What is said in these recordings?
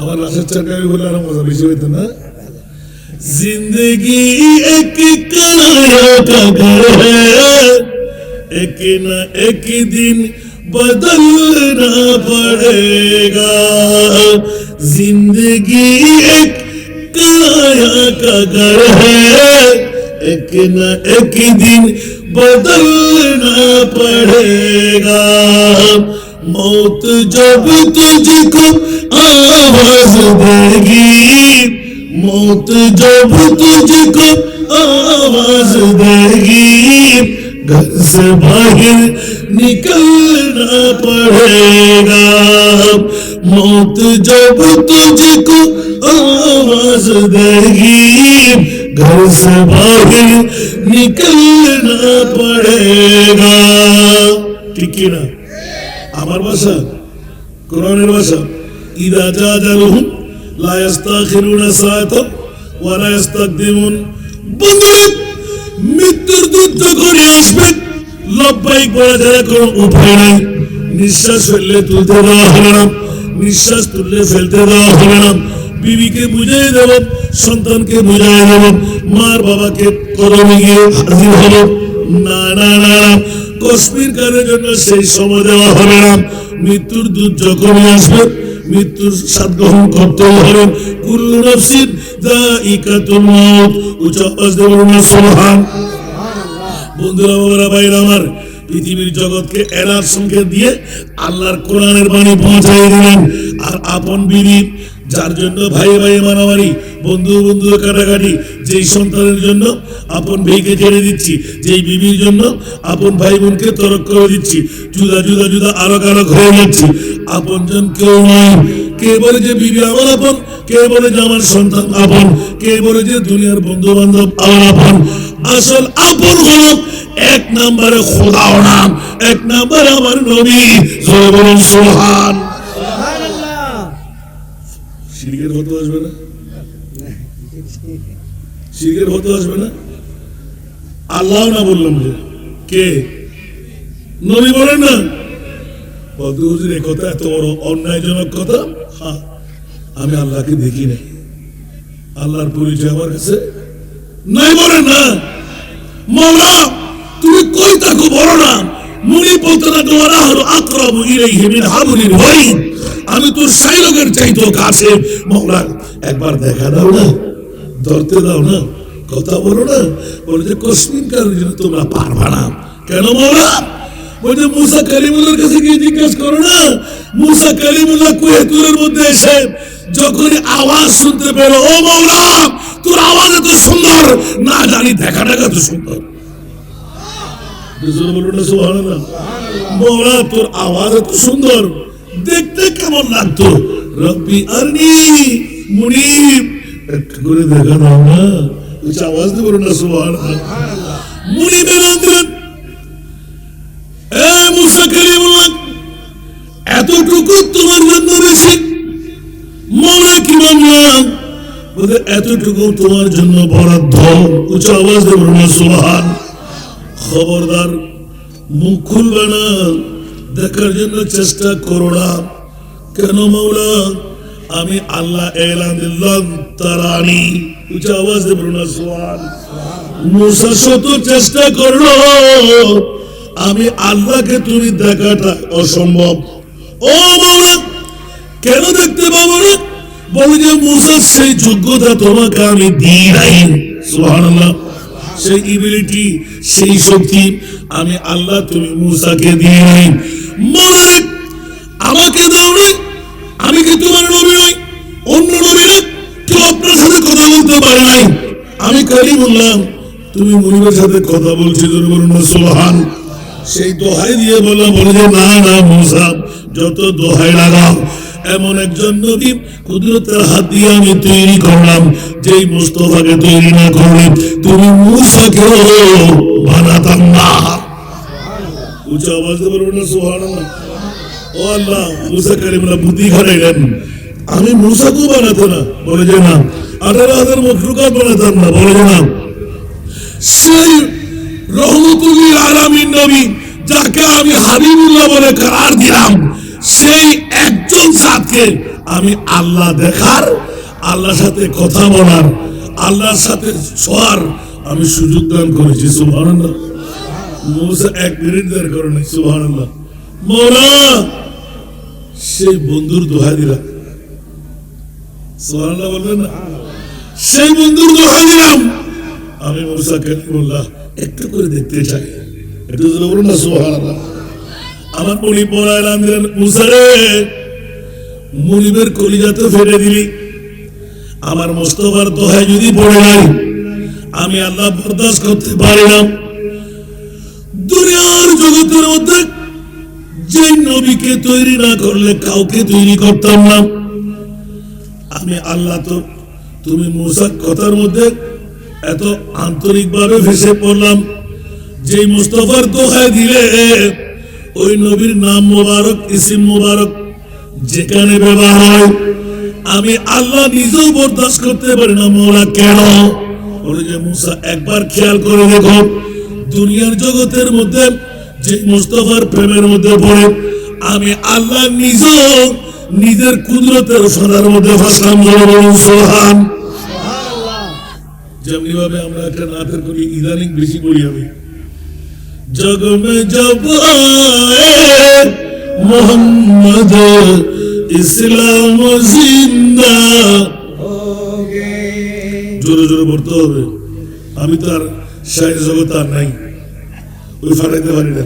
আমার লাশের চাকায় বলে আরো মজা বেশি হইতো না। जिंदगी एक किराया का घर है, एक न एक दिन बदलना पड़ेगा। जिंदगी एक किराया का घर है, एक न एक दिन बदलना पड़ेगा। मौत जब तुझको आवाज देगी, मौत जब तुझको आवाज देगी, घर से बाहर निकलना पड़ेगा। मौत जब तुझको आवाज देगी, घर से बाहर निकलना पड़ेगा। ठीक है ना? আমার ভাষা, কোরআনের ভাষা। ইদা জাজালুহুম লা ইস্তাখিরুনা সাআতান ওয়া লা ইস্তাকদিমুন। বন্ধু, মৃত্যুর দূত যখন আসবে, লব্বাইক বলা যারা কোনো উপায় নাই। নিঃশ্বাস ফেললে তুলতে দেওয়া হবে না, নিঃশ্বাস তুললে ফেলতে দেওয়া হবে না। বিবিকে বুঝাই দেব, সন্তানকে বুঝাই দেব, মার বাবাকে কদমে গিয়ে হাজির হলো। না না না, কশ্মীর কারের জন্য সেই সময় দেওয়া হবে না। মৃত্যুর দূত যখনই আসবে, মৃত্যুর স্বাদ গ্রহণ করতে হবে। কুল্লু নাফসিন যায়িকাতুল মাউত। উচ্চ আওয়াজ দিয়ে বলুন না সুবহানাল্লাহ। বন্ধুরা, বাবারা, ভাইরা আমার, পৃথিবীর জগৎকে এলার সংকেত দিয়ে আল্লাহর কোরআনের বাণী পৌঁছাই দিলেন। আর আপন বিবি, যার জন্য ভাই ভাই মারামারি, বন্ধু বন্ধু কাটাকাটি, যেই সন্তানের জন্য আপন ভাইকে ছেড়ে দিচ্ছি, যেই বিবির জন্য আপন ভাই বোনকে তরক করে দিচ্ছি, জুদা জুদা জুদা আলোক আলোক হয়ে যাচ্ছি। আপন জন কেউ নয়। কে বলে যে বিবি আমার আপন, কে বলে যে আমার সন্তান আপন, কে বলে যে দুনিয়ার বন্ধু বান্ধব আমার আপন। আসল আপন হলো এক নম্বরে খোদাও নাম, এক নম্বরে আমার নবী। জোরে বলুন সুবহান। শিরকের হতে আসবে না, শিরকের হতে আসবে না। আল্লাহ না বললাম যে কে? নবী বলেন না। বদরুজের এই কথা এত বড় অন্যায়জনক কথা। হ্যাঁ, আমি আল্লাহকে দেখি নাই, আল্লাহর পরিচয় আমার কাছে নাই বলেন না। মওলা তুমি কই থাকো বলো না। মুনি বলতে না তোমার আকরাবু ইলাইহি মিন হাবলিল ওয়ারিদ। আমি তোর শাইলকের চাইতো কাছে। মওলা একবার দেখা দাও না, ধরতে দাও না, কথা বলো না। বলে যে কসমিন কারণের জন্য তোমরা পারবা না। কেন মওলা? বলে মুসা কালিমুল্লাহর কাছে গিয়ে জিজ্ঞাসা করো না। মুসা কালিমুল্লাহ কুয়ে তুরের মধ্যে এসে যখনই আওয়াজ শুনতে পেল, ও মওলা তোর আওয়াজ এত সুন্দর, না জানি দেখাটা কত সুন্দর। বলুন না সুবহানাল্লাহ। মওলা তোর আওয়াজ এত সুন্দর, দেখতে কেমন লাগতো। রব্বি আরনি মুনিব, একটু করে দেখা দাও না। উচ্চ আওয়াজ দিয়ে বলুন না সুবহানাল্লাহ। মুনিবের আন্দোলন, এ মুসা কালিমুল্লাহ এতটুকু তোমার জন্য বেশি। মওলা কি বললাম? বলে এতটুকু তোমার জন্য বরাদ্দ। উচ্চ আওয়াজ দিয়ে বলুন না সুবহান। খবরদার মুখ খুলবে না, দেখার জন্য চেষ্টা করো না। কেন মওলা? আমি আল্লাহ এলান দিলাম তারানি। উচ্চ আওয়াজ দিয়ে বলুন না সুবহান। মুসা শত চেষ্টা করলো, আমি আল্লাহকে তুমি দেখাটা অসম্ভব। ও মওলা কেন দেখতে পাবো না? বলে যে মুসা সেই যোগ্যতা তোমাকে আমি দিই নাই। সুবহানাল্লাহ। সেই এবিলিটি, সেই শক্তি আমি আল্লাহ তুমি মুসাকে দিয়ে নাই। মালিক আমাকে দাও নাই। আমি কি তোমার নবী নই? অন্য নবীরা কেউ আপনার সাথে কথা বলতে পারে নাই। আমি কালিমুল্লাহ, তুমি মুনিবের সাথে কথা বলছি। বলুন না সুবহান। সেই দোহাই দিয়ে বললাম, বলে যে না না মুসা, যত দোহাই লাগাও, এমন একজন নবী কুদরতের হাত দিয়ে আমি তৈরি করলাম, যেই মুস্তাফাকে তৈরি না করলে তুমি মুসাকেও বানাতাম না। উচ্চ আওয়াজ দিয়ে বলুন না সুবহানাল্লাহ। ও আল্লাহ, মুসা কালিমুল্লাহ বুদ্ধি খাটাইলেন, আমি মুসাকেও বানাতো না। বলে যে না, 18,000 মখলুকাত বানাতাম না। বলে যে না, সেই রহমতুল্লিল আলামিন নবী যাকে আমি হাবিবুল্লাহ বলে করার দিলাম, সেই একজন জাতকে আমি আল্লাহ দেখার, আল্লাহর সাথে কথা বলার, আল্লাহর সাথে ছোঁয়ার আমি সুযোগ দান করেছি। সুবহানাল্লাহ। মুসা 1 মিনিট দেরি করে নাই। সুবহানাল্লাহ। মওলা সেই বন্ধুর দোহাই দিলাম। সুবহানাল্লাহ বলবেন না? সেই বন্ধুর দোহাই দিলাম, আমি মুসা কালিমুল্লাহ একটু করে দেখতে চাই। একটু জোরে বলুন না সুবহানাল্লাহ। আমার মনি পড়াইলাম দিলেন, মুসা রে মুনিবের কলিজাতে ফেটে দিলি, আমার মুস্তাফার দোহাই যদি পড়ে নাই আমি আল্লাহ বরদাস্ত করতে পারি না। দুনিয়ার জগতের মধ্যে যে নবীকে তৈরি না করলে কাউকে তৈরি করতাম না। আমি আল্লাহ তো তুমি মুসার কথার মধ্যে এত আন্তরিক ভাবে ভেসে পড়লাম, যে মুস্তাফার দোহাই দিলে ওই নবীর নাম মোবারক, ইসিম মোবারক যেখানে ব্যবহার হয় আমি আল্লাহ নিজেও বরদাস্ত করতে পারি না। মওলা কেন? বলে যে মুসা একবার খেয়াল করে দেখো, দুনিয়ার জগতের মধ্যে যে মুস্তাফার প্রেমের মধ্যে পড়ে আমি আল্লাহ নিজেও নিজের কুদরতের ফাঁদার মধ্যে ফাঁসলাম। বলুন সুবহানাল্লাহ। যেমনি ভাবে আমরা একটা নাতের করি, ইদানিং বেশি করি আমি, জগ মে জব আয়ে মোহাম্মদ ইসলাম জিন্দা হোগে। জোরে জোরে পড়তে হবে, আমি তো আর শায়ের জগৎ আর নাই, ওই ফাটাইতে পারি না।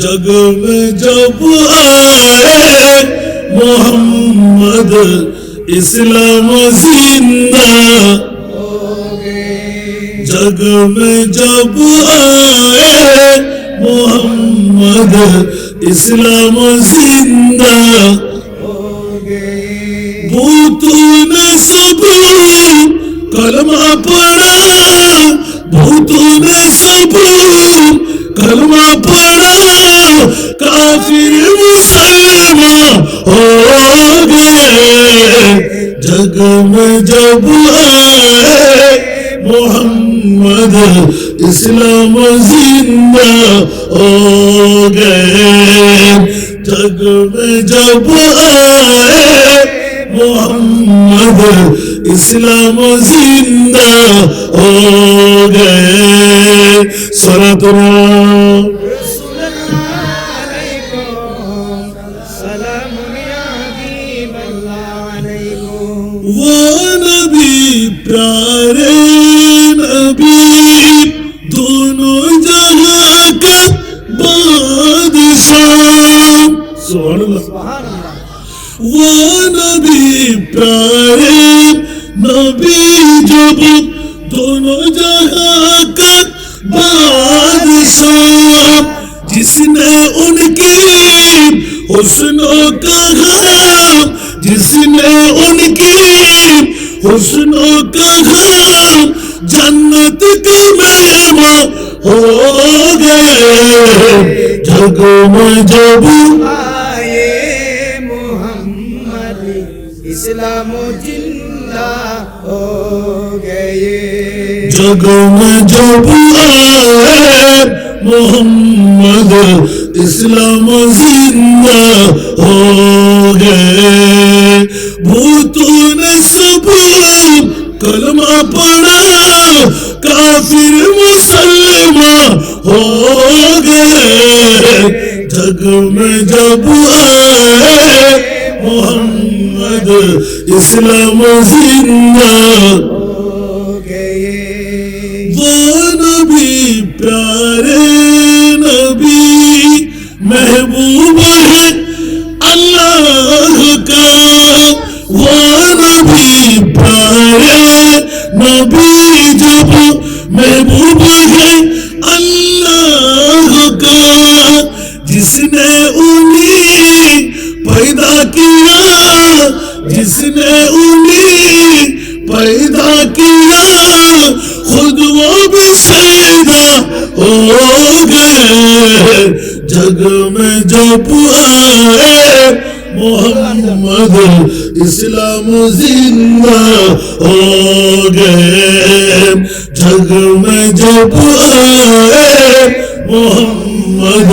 জগ মে জব আয়ে মোহাম্মদ ইসলাম জিন্দা হোগে। জগ মে জব আয়ে মোহাম্মদ ইসলাম জিন্দা হোগে। भूतों ने सब कलमा पढ़ा, भूतों ने सब कलमा पढ़ा, काफिर मुसलमान हो गए। जग में जब आए मोहम्मद इस्लाम जिंदा हो गए। जग में जब आए मोहम्मद इस्लाम जिंदा हो गए। सलातुल्लाह वो नबी प्यारे नबी दोनों जहां का बादशाह। सुभान वो नबी प्यारे नबी जब दोनों जहां का बादशाह, जिसने उनकी हुस्नों का खाब, जिसने उनकी हुस्नों का खाब जन्नत का मेहमान हो गए। जग में जब इस्लाम जिंदा हो गए। जग में जब आए मोहम्मद इस्लाम जिंदा हो गए। भूतों ने सब कलमा पढ़ा, काफिर मुसलमान हो गए। जग में जब आए मोहम्मद इस्लाम जिंदा हो गए। वो नबी प्यारे नबी महबूब है अल्लाह का। वो नबी प्यारे नबी जब महबूब है अल्लाह का, जिसने उन्हीं पैदा किया, जिसने उन्हीं पैदा किया, खुद वो भी सैदा हो गए। जग में जब आए मोहम्मद इस्लाम जिंदा हो गए। जग में जब आए मोहम्मद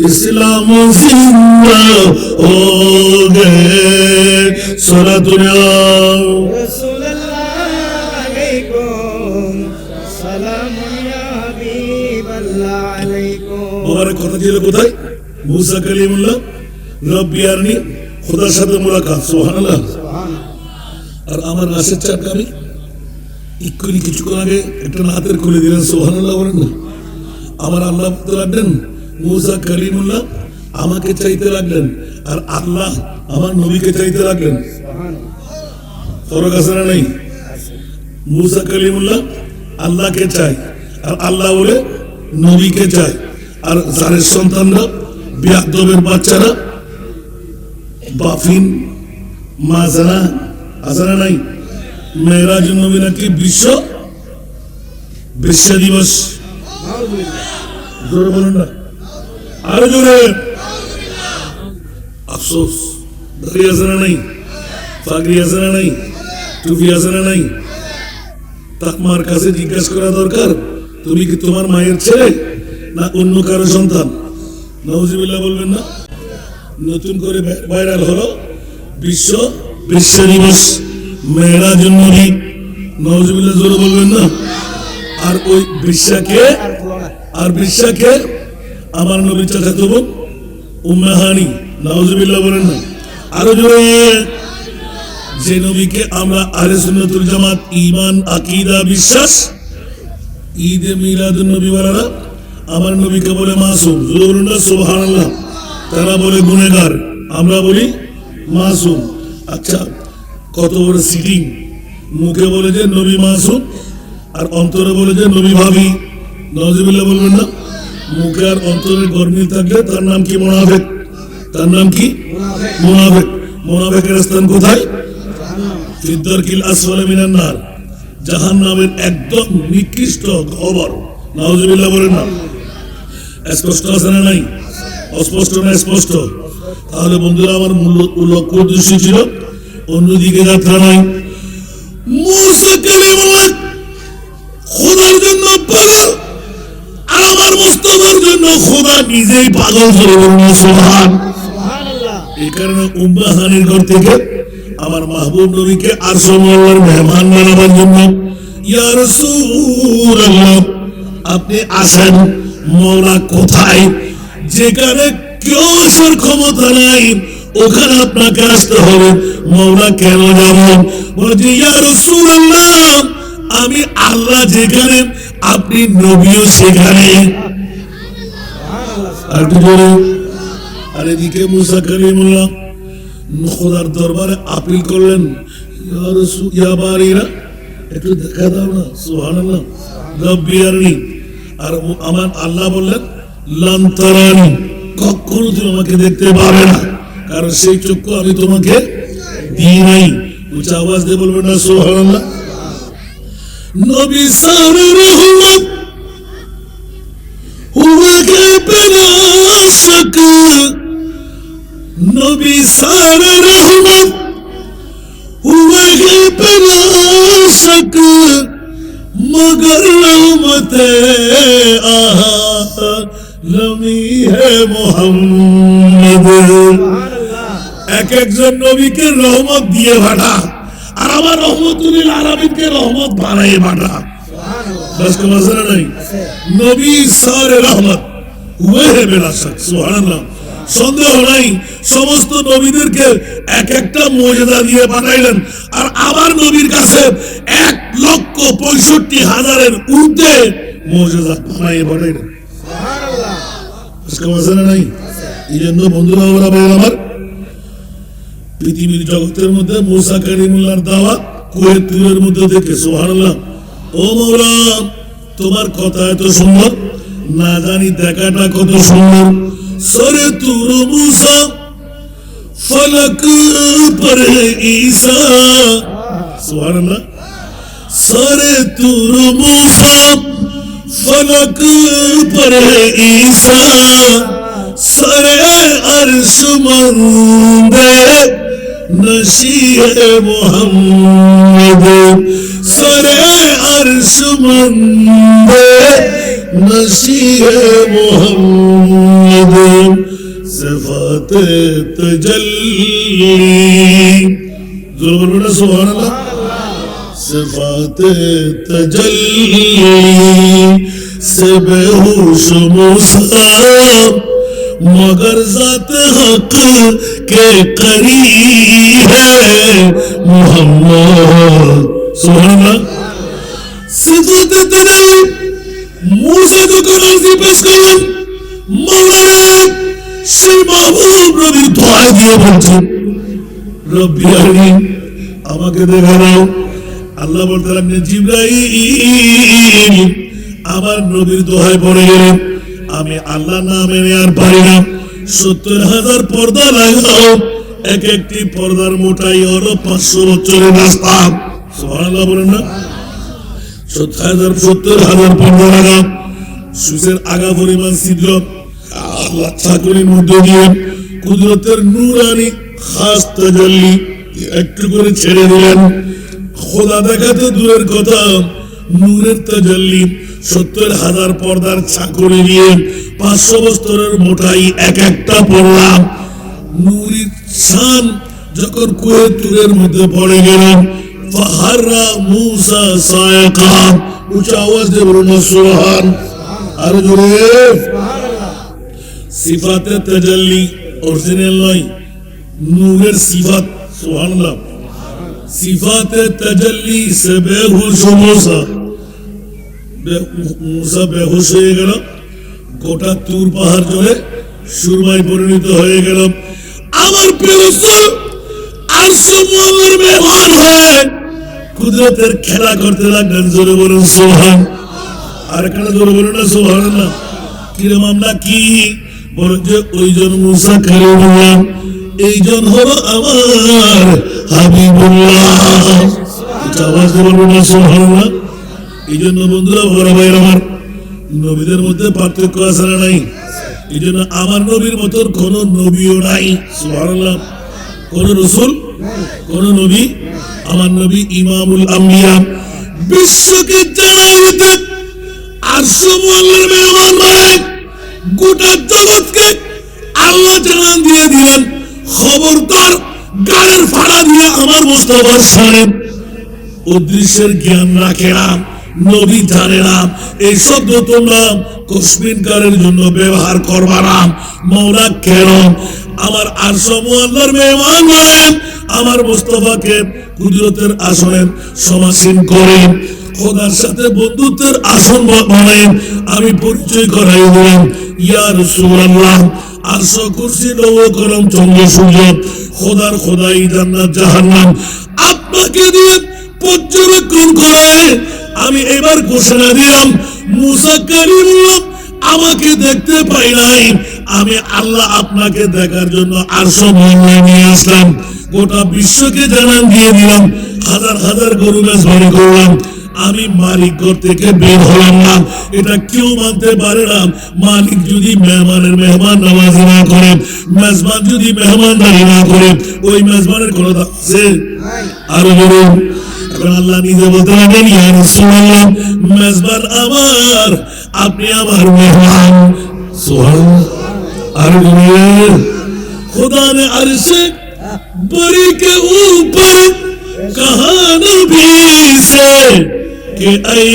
इस्लाम जिंदा हो गए सोला दुनिया আমার কথা ছিল কোথায় মুসা কালিমুল্লাহ রব্বি আরনি খোদার সাথে মুলাকাত সুবহানাল্লাহ আর আমার নাসের চাপটা আমি ইকুনি কিছুক্ষণ আগে একটা হাতের খুলে দিলেন সুবহানাল্লাহ বলেন না আমার আল্লাহ বলতে লাগলেন মুসা কালিমুল্লাহ আমাকে চাইতে লাগলেন আর আল্লাহ আমার নবীকে চাইতে লাগলেন ফরক আছে না নাই মুসা কালিমুল্লাহ আল্লাহকে চাই আর আল্লাহ বলে নবীকে চাই আর যারের সন্তানরা বিয়াদবের বাচ্চারা বাফিন মাজানা আসানা নাই মেয়েরাজ নবী নাকি বিশ্ব দিবস জোরে বলুন না আরো জোরে আফসোস দাড়ি আসানা নাই পাগড়ি আসানা নাই টুপি আসানা নাই তাকমার কাছে জিজ্ঞাসা করা দরকার তুমি কি তোমার মায়ের ছেলে না অন্য কারো সন্তান নাউজুবিল্লাহ বলবেন না নতুন করে ভাইরাল হলো বিশ্ব দিবস মেয়েরাজ নবী নাউজুবিল্লাহ জোরে বলবেন না আর ওই বিশ্বাকে আমার নবীর চাচাতো বোন উম্মে হানি নাউজুবিল্লাহ বলেন না আরো জোরে যে নবীকে আমরা আহলে সুন্নাতুল জামাত ঈমান আকীদা বিশ্বাস ঈদে মিলাদুন নবী ওয়ালারা আমার নবীকে বলে মাসুম জোরে বলুন না সুবহানাল্লাহ তারা বলে গুনাহগার আমরা বলি মাসুম আচ্ছা কত বড় সিটিং মুখে বলে যে নবী মাসুম আর অন্তরে বলে যে নবী ভাবি নাউজুবিল্লাহ বলবেন না মুখে আর অন্তরে গরমিল থাকলে তার নাম কি মুনাফিক তার নাম কি মুনাফিকের স্থান কোথায় ফিদ্দারকিল আসফালে মিনান নার জাহান্নামের একদম নিকৃষ্ট খবর নাউজুবিল্লাহ বলেন না স্পষ্ট আছে না নাই অস্পষ্ট না স্পষ্ট তাহলে বন্ধুরা আমার লক্ষ্য উদ্দেশ্য ছিল অন্যদিকে যাত্রা নাই মুসা কালিমুল্লাহ খোদার জন্য পাগল আর আমার মুস্তাফার জন্য খোদা নিজেই পাগল করে বলুন সুবহানাল্লাহ এই কারণে উম্মে হানির ঘর থেকে আমার মাহবুব নবীকে আরশ মোল্লার মেহমান বানাবার জন্য ইয়া রাসূলুল্লাহ আপনি আসেন মওলা কোথায় যেখানে কেউ আসার ক্ষমতা নাই ওখানে আপনাকে আসতে হবে মওলা কেন যাবেন বলে ইয়া রাসূলুল্লাহ আমি আল্লাহ যেখানে আপনি নবীও সেখানে আর এদিকে মুসা কালিমুল্লাহ খোদার দরবারে আপিল করলেন ইয়া বারিরা একটু দেখা দাও না সুবহানাল্লাহ রব্বি আরনি আর আমার আল্লাহ বললেন লান তারানি কখনো তুমি আমাকে দেখতে পাবে না কারণ সেই চক্ষু আমি তোমাকে দিই নাই উচ্চ আওয়াজ দিয়ে বলবেন না সুবহানাল্লাহ নবী সারে রহমত হুয়া কে বিনা শক নবী সারে রহমত হুয়া কে বিনা শক মগর রহমতে আলমী হে মুহাম্মদ এক একজন নবীকে রহমত দিয়ে ভাড়া আর আমার রহমতুল আলামিনকে রহমত বানাই ভাড়া বাস কোন মাসলা নাই নবী সারে রহমত হুয়ে হে বিনা শক সুবহানাল্লাহ সন্দেহ নাই সমস্ত নবীদেরকে এক একটা মর্যাদা দিয়ে পাঠাইলেন আর আমার নবীর কাছে 1,65,000-এর ঊর্ধ্বে মর্যাদা বানিয়ে পাঠাইলেন সুবহানাল্লাহ আজকে মাসলা নাই এই জন্য বন্ধুরা ওরা বলেন আমার পৃথিবীর জগতের মধ্যে মুসা কালিমুল্লাহর দাওয়াত কুয়েত তীরের মধ্যে থেকে সুবহানাল্লাহ ও মাওলা তোমার কথা এত সুন্দর না জানি দেখাটা কত সুন্দর সরে তুর মুসা ফলক पर ঈসা সুবহানাল্লাহ সরে তুর মুসা ফলক पर ঈসা সরে আরশ মন্দে নশিয়ে মুহাম্মদ সরে আরশ মন্দে नशीहे मोहम्मद सिफात तजल्ली जोर बोलो ना सुभान अल्लाह सिफात तजल्ली से बेहोश मूसा मगर ज़ात हक के करीब है मोहम्मद सुभान अल्लाह सिफात तजल्ली मूसा जो करसी पेश करলেন मौला সেই মাহবুব নবীর দোয়া দিয়ে বলছেন রব্বি আরিনি আমাকে দেখা দাও আল্লাহ বলতে লাগলেন জিবরাইল আমার নবীর দোহায় পড়ে গেলেন আমি আল্লাহর নাম মেনে আর পারি না ৭০,০০০ পর্দা লাগাও এক একটি পর্দার মোটাই হলো ৫০০ বছরের রাস্তা সুবহানাল্লাহ বলেন না ৭০,০০০ পর্দা লাগাও সুসের আগা পরিমাণ ছিদ্র আল্লাহ চাকুরির মধ্যে দিয়ে কুদরতের নূরানি খাস তাজাল্লি একটু করে ছেড়ে দিলেন খোদা দেখাতে দূরের কথা নূরের তাজাল্লি ৭০,০০০ পর্দার চাকুরি নিয়ে ৫০০ বছরের মোটাই এক একটা পড়লাম নূরের শান যখন কুয়ে তুরের মধ্যে পড়ে গেলেন ফাহারা মুসা সায়কা উচ্চ আওয়াজ দিয়ে বলুন সুবহান আর জোরে সিফাতে তাজাল্লি অরিজিনাল নয় নূরের সিফাত সুবহানাল্লাহ সিফাতে তাজাল্লি সে বেহুশ মুসা মুসা বেহুশ হয়ে গেল গোটা তুর পাহাড় জুড়ে সুরমায় পরিণত হয়ে গেল আমার প্রিয় রাসূল আরশ মুআল্লার মেহমান হয়ে কুদরতের খেলা করতে লাগলেন জোরে বলুন সুবহান আর কানে জোরে বলুন না সুবহানাল্লাহ কিরম আমরা কি বলেন যে ওইজন মুসা কালিমুল্লাহ এইজন হলো আমার হাবিবুল্লাহ আওয়াজ দিয়ে বলুন না সুবহানাল্লাহ এই জন্য বন্ধুরা বড় ভাই আমার নবীদের মধ্যে পার্থক্য আছে না নাই এই জন্য আমার নবীর মতো কোন নবীও নাই সুবহানাল্লাহ কোন রাসূল কোন নবী আমার নবী ইমামুল আম্বিয়া বিশ্বকে জানাই দিতেন আরশ মুআল্লার মেহমান ভাই গোটা জগৎকে আল্লাহ জানান দিয়ে দিলেন খবরদার গাড়ের ফাড়া দিয়ে আমার মুস্তাফার সামনে অদৃশ্যের জ্ঞান রাখে না নবী জানে না এই শব্দ তোমরা কসমিনকারের জন্য ব্যবহার করবা না মাওলা কেন আমার আরশ মুআল্লার মেহমান হলেন আমার মুস্তাফাকে কুদরতের আসনে সমাসীন করেন খোদার সাথে বন্ধুত্বের আসন বানায় আমি পরিচয় করাই দিলাম ইয়া রাসূলুল্লাহ আরশ কুরসি লৌহ কলম চন্দ্র সূর্য খোদার খোদাই জান্নাত জাহান্নাম আপনাকে দিয়ে পর্যবেক্ষণ করে আমি এবার ঘোষণা দিলাম মুসা কালিমুল্লাহ আমাকে দেখতে পাই নাই আমি আল্লাহ আপনাকে দেখার জন্য আরশ মুআল্লায় নিয়ে আসলাম গোটা বিশ্বকে জানান দিয়ে দিলাম হাজার হাজার গরু মেজবানি করলাম আমি মালিক ঘর থেকে বের হলাম না এটা কেউ মানতে পারে না মালিক যদি মেহমানের মেহমান নওয়াজি না করে মেজবান যদি মেহমানদারি না করে ওই মেজবানের কোনো দাম আছে আরো বলুন এখন আল্লাহ নিজে বলতে লাগেন ইয়া রাসূলুল্লাহ মেজবান আমার আপনি আমার মেহমান সুবহানাল্লাহ আর বলুন खुदा ने अर्श बरी के ऊपर कहा नबी से कि ऐ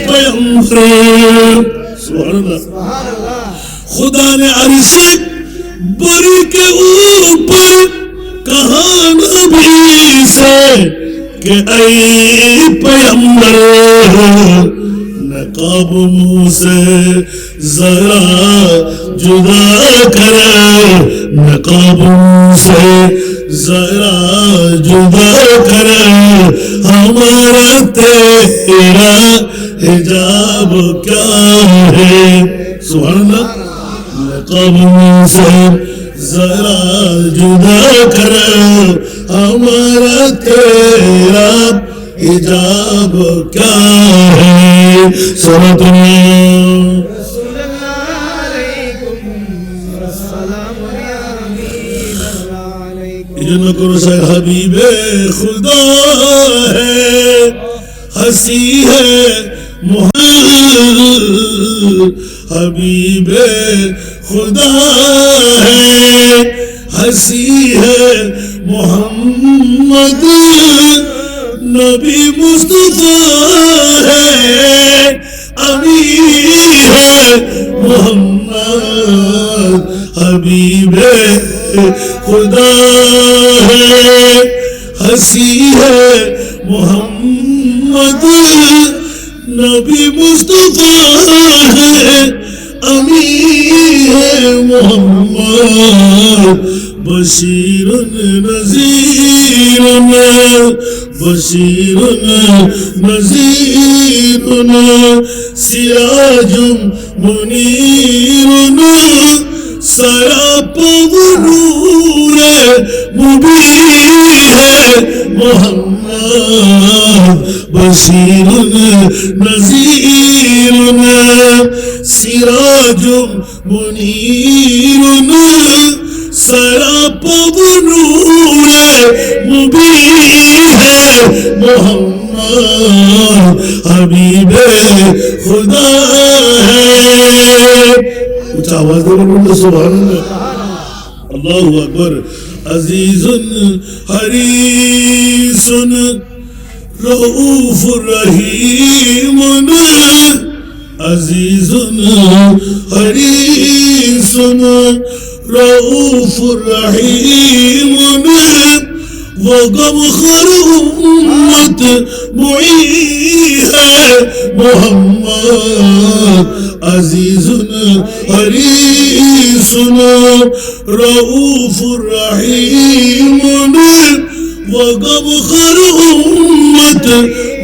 पैगंबर सुभान अल्लाह खुदा ने अर्श बरी के ऊपर कहा नबी से कि ऐ पैगंबर नकाब मुँह से जरा जुदा कर नकाब से जरा जुदा कर हमारा तेरा हिजाब क्या है सुभान अल्लाह नकाब से जरा जुदा कर हमारा तेरा हिजाब क्या है हबीबे खुदा है हंसी है حبیب خدا ہے ہنسی ہے محمد نبی مصطفیٰ ہے امیر ہے محمد حبیب خدا ہے ہنسی ہے محمد نبی مصطفیٰ ہے امیر ہے محمد بشیر نذیر بشیر نذیر سراج منیر سراپا نور مبین ہے محمد بشیر نذیر سراج منیر سراپا نور مبین ہے محمد حبیب خدا ہے اچھا آواز دے بولو سبحان اللہ اللہ اکبر عزیز حریص رؤوف رحیم عزیز حریص رؤوف رحیم وہ غمخور امت معین ہے محمد عزیز حریص رؤوف رحیم وہ غمخور امت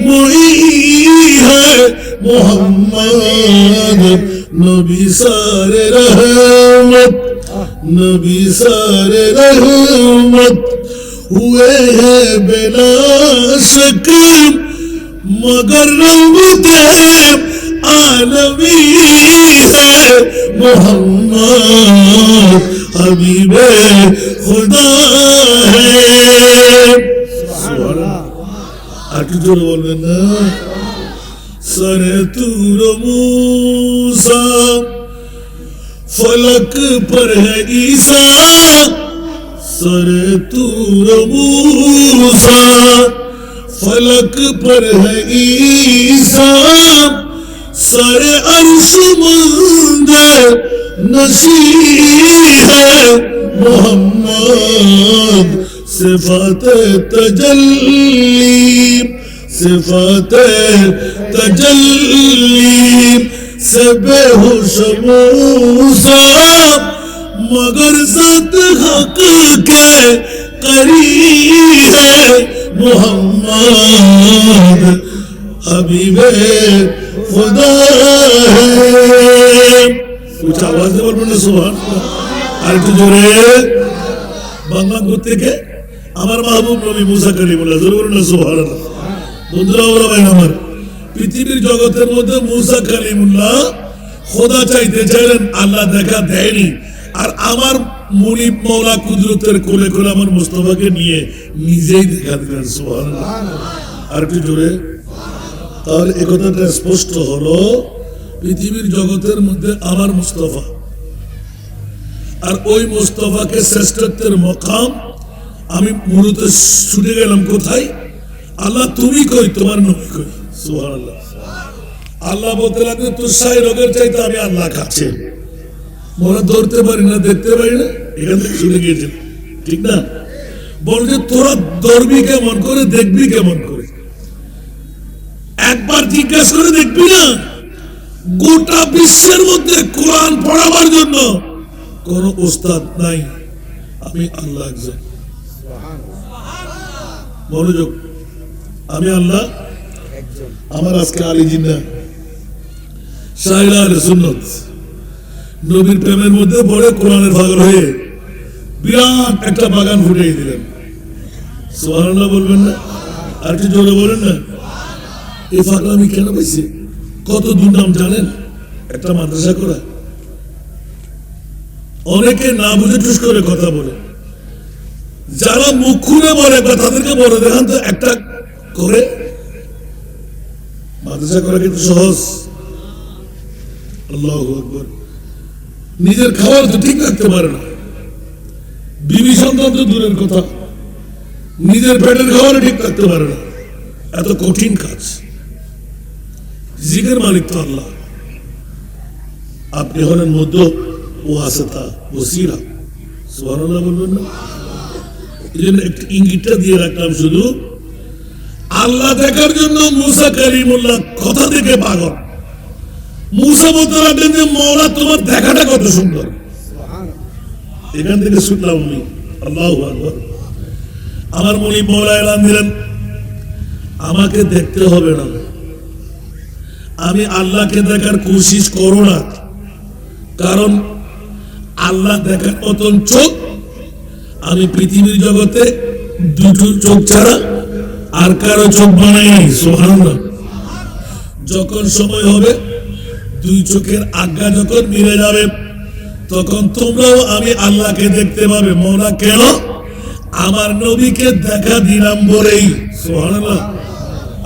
معین ہے محمد نبی سارے رحمت نبی سارے رحمت ہوئے ہیں بلا شک مگر رحمت عالمی ہے محمد حبیب خدا ہے آٹھ جو بولنے نا سر تور موسیٰ فلک پر ہے عیسیٰ سر تور موسیٰ فلک پر ہے عیسیٰ سر عرش مند نشین ہے محمد صفات تجلی صفات تجلی سے بے ہوش موسیٰ مگر ذات حق کے قریب ہے محمد حبیب خدا ہے کچھ آواز دے بولنے سبحان اللہ আর একটু জোরে বাংলা করতে কে আমার মাহবুব নবী মুসা কালিমুল্লাহ জোরে বলুন না সুবহানাল্লাহ বন্ধুরা ওরা ভাই আমার পৃথিবীর জগতের মধ্যে মুসা কালিমুল্লাহ খোদা চাইতে চাইলেন আল্লাহ দেখা দেয়নি আর আমার মুনিব মাওলা কুদরতের কোলে কোলে আমার মুস্তাফাকে নিয়ে নিজেই দেখা দিলেন সুবহানাল্লাহ আর একটু জোরে তাহলে এই কথাটা স্পষ্ট হলো পৃথিবীর জগতের মধ্যে আমার মুস্তাফা আর ওই মুস্তাফাকে শ্রেষ্ঠত্বের মকাম আমি মূলত ছুটে গেলাম কোথায় আল্লাহ তুমি কই তোমার নবী কই সুবহানাল্লাহ আল্লাহ বলতে লাগলেন তোর সাই রোগের চাইতে আমি আল্লাহ কাছে মোরা ধরতে পারি না দেখতে পারি না এখান থেকে ছুটে গিয়েছিল ঠিক না বলছে তোরা ধরবি কেমন করে দেখবি কেমন করে একবার জিজ্ঞাসা করে দেখবি না গোটা বিশ্বের মধ্যে কোরআন পড়াবার জন্য কোন ওস্তাদ নাই আমি আল্লাহ একজন মনোযোগ আমি আল্লাহ আমার আজকে আলী জিন্না শায়রা আহলে সুন্নাত নবীর প্রেমের মধ্যে পড়ে কোরআনের পাগল হয়ে বিরাট একটা বাগান ফুটিয়ে দিলেন সুবহানাল্লাহ বলবেন না আর একটু জোরে বলেন না এই পাগলামি কেন পাইছে কত দুর্নাম জানেন একটা মাদ্রাসা করা অনেকে না বুঝে টুস করে কথা বলে যারা মুখ খুলে বলে তাদেরকে বলে দেখান তো একটা করে মাদ্রাসা করা কিন্তু সহজ আল্লাহু আকবার। নিজের খাবার তো ঠিক রাখতে পারে না, বিবি সন্তান তো দূরের কথা, নিজের পেটের খাবার ঠিক রাখতে পারে না। এত কঠিন কাজ। জিকের মালিক তো আল্লাহ। আপনি হলেন মধ্য ওয়াসিতা ওসিলা, সুবহানাল্লাহ বলবেন না? এই জন্য একটু ইঙ্গিতটা দিয়ে রাখলাম, শুধু আল্লাহ দেখার জন্য মুসা কালিমুল্লাহ কথা থেকে পাগল। মুসা বলতে লাগলেন যে মওলা তোমার দেখাটা কত সুন্দর। এখান থেকে শুনলাম আমি, আল্লাহু আকবার। আমার মনি মওলা এলান দিলেন, আমাকে দেখতে হবে না, আমি আল্লাহকে দেখার কোশিশ করো না, কারণ আল্লাহ দেখার মতন চোখ আমি পৃথিবীর জগতে দুটো চোখ ছাড়া আর কারো চোখ বানাই নাই। সুবহানাল্লাহ। যখন সময় হবে দুই চোখের আজ্ঞা যখন মিলে যাবে, তখন তোমরাও আমি আল্লাহকে দেখতে পাবে। মওলা কেন? আমার নবীকে দেখা দিলাম বলেই। সুবহানাল্লাহ।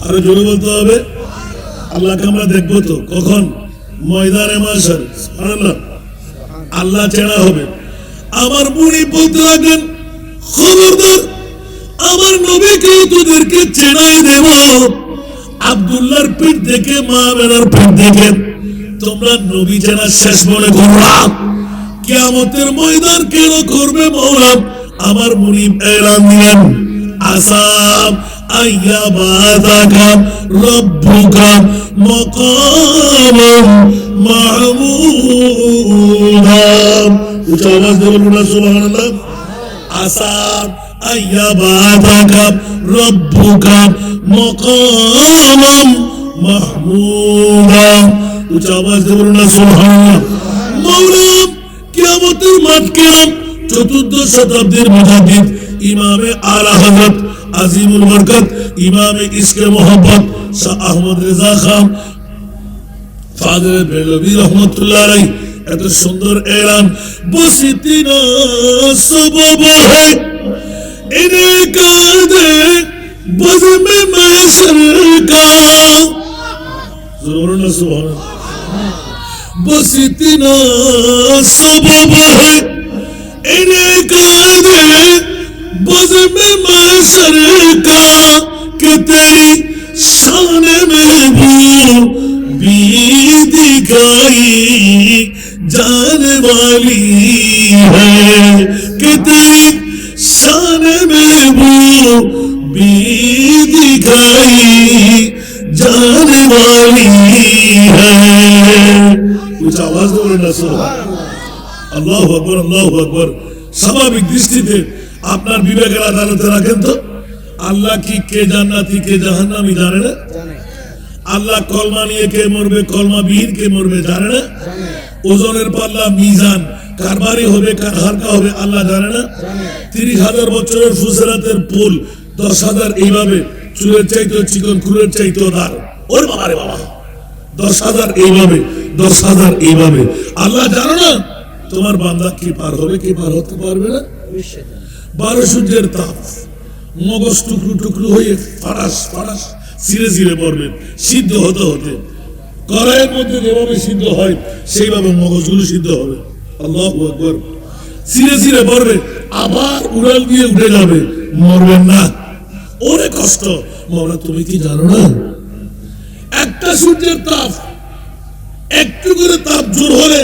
আরো জোরে বলতে হবে, আল্লাহকে আমরা দেখবো তো কখন? ময়দানে মাশার। সুবহানাল্লাহ। আল্লাহ চেনা হবে। আমার বুড়ি বলতে লাগলেন, খবরদার আমার নবীকে তোদেরকে চেনাই দেব। আব্দুল্লাহর পিঠ দেখে, মা বেনার পিঠ দেখে তোমরা নবী চেনা শেষ মনে করবা। কিয়ামতের ময়দান কেন করবে মওলা? আমার মুনিব এলান দিলেন, আসাম আইয়াবাদাকা রব্বুকা মাকামান মাহমুদা। উচ্চ আওয়াজ দিয়ে বলুন না সুবহানাল্লাহ। আসাম আইয়াবাদাকা রব্বুকা মাকামান মাহমুদা। উচ্চ আওয়াজ দিয়ে বলুন না সুবহানাল্লাহ। মওলা কিয়ামতের মাঠ কিয়াম চতুর্দশ শতাব্দীর মুজাদ্দিদ ইমামে আলা হযরত আজিমুল বরকত ইমামে ইশকে মোহাম্মদ শাহ আহমদ রেজা খান ফাদরে বেলবি রহমতুল্লাহ আলাইহি এত সুন্দর এলান, বসতি না সবব है इनका दे बज़्म महशर का। ज़रूर न सुभान बसती ना सबब है इनका दे बज़्म महशर का कि तेरी शान में भी दिखाई जाने वाली है कि तेरी शान में भी दिखाई जाने वाली है। कुछ आवाज दो ना सुभान আল্লাহু আকবার, আল্লাহু আকবার। স্বাভাবিক দৃষ্টিতে আপনার বিবেকের আদালতে রাখেন তো, আল্লাহ কি কে জান্নাতি কে জাহান্নামী জানে না? আল্লাহ কলমা নিয়ে কে মরবে, কলমা বিহীন কে মরবে জানে না? ওজনের পাল্লা মিজান কার ভারী হবে কার হালকা হবে আল্লাহ জানে না? 30,000 বছরের ফুসরাতের পুল 10,000 এইভাবে চুলের চাইতে চিকন, খুরের চাইতে দার। ওর বাবা রে বাবা, 10,000 এইভাবে, 10,000 এইভাবে। আল্লাহ জানো না তোমার বান্দা কি পার হবে কি পার হতে পারবে না? 12 সূর্যের তাপ, মগজ টুকরো টুকরো হয়ে ফাড়াস ফাড়াস সিরে সিরে পড়বে সিদ্ধ হতে হতে। কড়াইয়ের মধ্যে যেভাবে সিদ্ধ হয় সেইভাবে মগজগুলো সিদ্ধ হবে। আল্লাহু আকবার। সিরে সিরে পড়বে, আবার উড়াল দিয়ে উঠে যাবে, মরবেন না। ওরে কষ্ট। মওলা তুমি কি জানো না একটা সূর্যের তাপ, একটু করে তাপ জোর হলে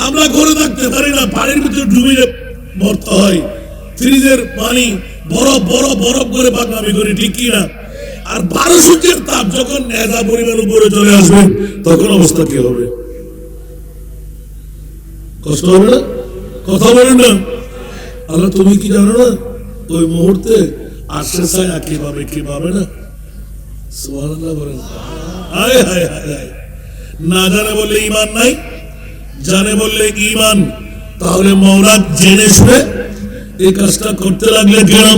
আমরা ঘরে থাকতে পারি না, পানির ভিতরে ডুবে মরতে হয়। ফ্রিজের পানি বরফ বরফ বরফ করে পাকনামি করি, ঠিক কি না? আর 12 সূর্যের তাপ যখন নেজা পরিমাণ উপরে চলে আসবে তখন অবস্থা কি হবে? কষ্ট হবে না? কথা বলেন না। আল্লাহ তুমি কি জানো না ওই মুহূর্তে আরশের ছায়া কি পাবে কি পাবে না? সুবহানাল্লাহ বলেন। হায় হায় হায় হায়। না জানে বললে ঈমান নাই, জানে বললে ঈমান। তাহলে মওলা জেনে শুনে এই কাজটা করতে লাগলে কেন?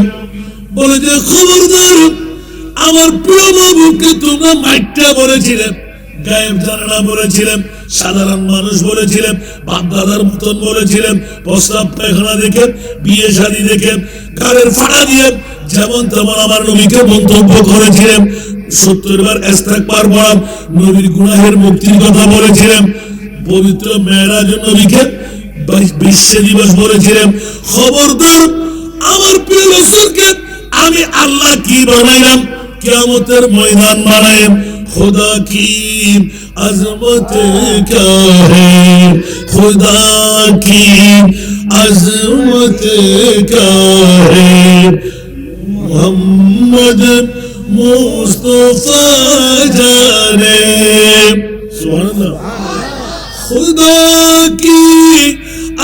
বলে যে খবরদার আমার প্রিয় বাবুকে তোমরা মাইটটা বলেছিলেন, গায়েব জানে না বলেছিলেন, সাধারণ মানুষ বলেছিলেন, বাপ দাদার মতন বলেছিলেন, প্রস্তাব পায়খানা দেখে বিয়ে শাদী দেখে গালের ফাড়া দিয়ে যেমন তেমন আমার নবীকে মন্তব্য করেছিলেন। 70 বার ইস্তেগফার পড়া, নবীর গুনাহের মুক্তির কথা বলেছিলেন। পবিত্র মেরাজ নবীকে বিশ্ব দিবস বলেছিলেন। খবরদার আমার প্রিয় রাসূলকে আমি আল্লাহ কি বানাইলাম, কিয়ামতের ময়দান বানাইলাম। खुदा की अजमत क्या है, खुदा की अजमत क्या है, मोहम्मद मुस्तफा जाने। सुभान अल्लाह। खुदा की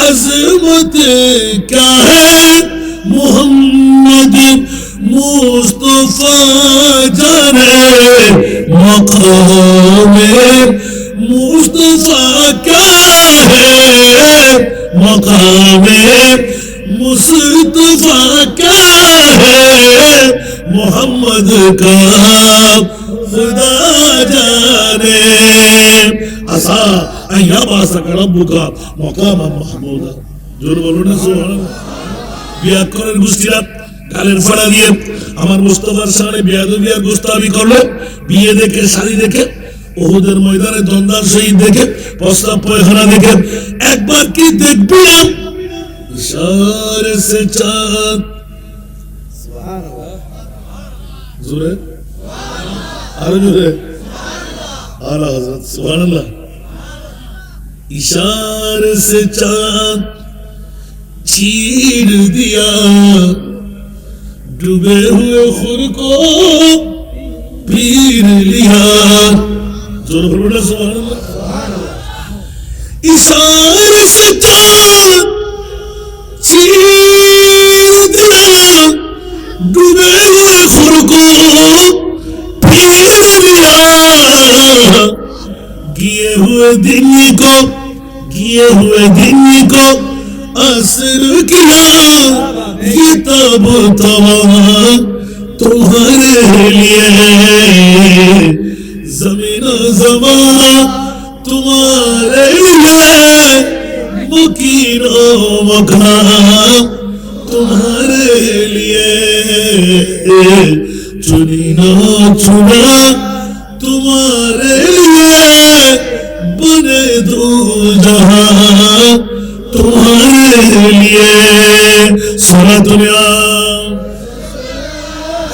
अजमत क्या है, मोहम्मद मुस्तफा जाने, मकामे मुस्तफा क्या है, मकामे मुस्तफा क्या है, मोहम्मद का खुदा जाने। आसा अय्याबासक रब्बुका मकामम महमूदा। जोर बोलो ना सुभान अल्लाह। ব্যাকরণের গোষ্ঠীরা গালের ফাড়া দিয়ে আমার মুস্তাফার সামনে বেয়াদবি আর গোস্তাবি করলো। বিয়ে দেখে, শাড়ি দেখে, ওহুদের ময়দানে দন্দার শহীদ দেখে, প্রস্তাব পায়খানা দেখে, একবার কি দেখবি না ইশারে সে চাঁদ। সুবহানাল্লাহ। জোরে আরো জোরে আলা হযরত। সুবহানাল্লাহ। इशारे से चांद चीर दिया, डूबे हुए खुद को पीर लिया। जोर बोलो सुभान अल्लाह। इशारे से चांद चीर दिया, डूबे हुए खुद को पीर लिया। गिए हुए दिन को असर किया, ये तब तुम्हारे लिए जमीन ज़मां तुम्हारे लिए, मुकीन मकान तुम्हारे लिए, चुनी ना चुना तुम्हारे लिए, बने दो जहां तुम्हारे लिए। सुना दुनिया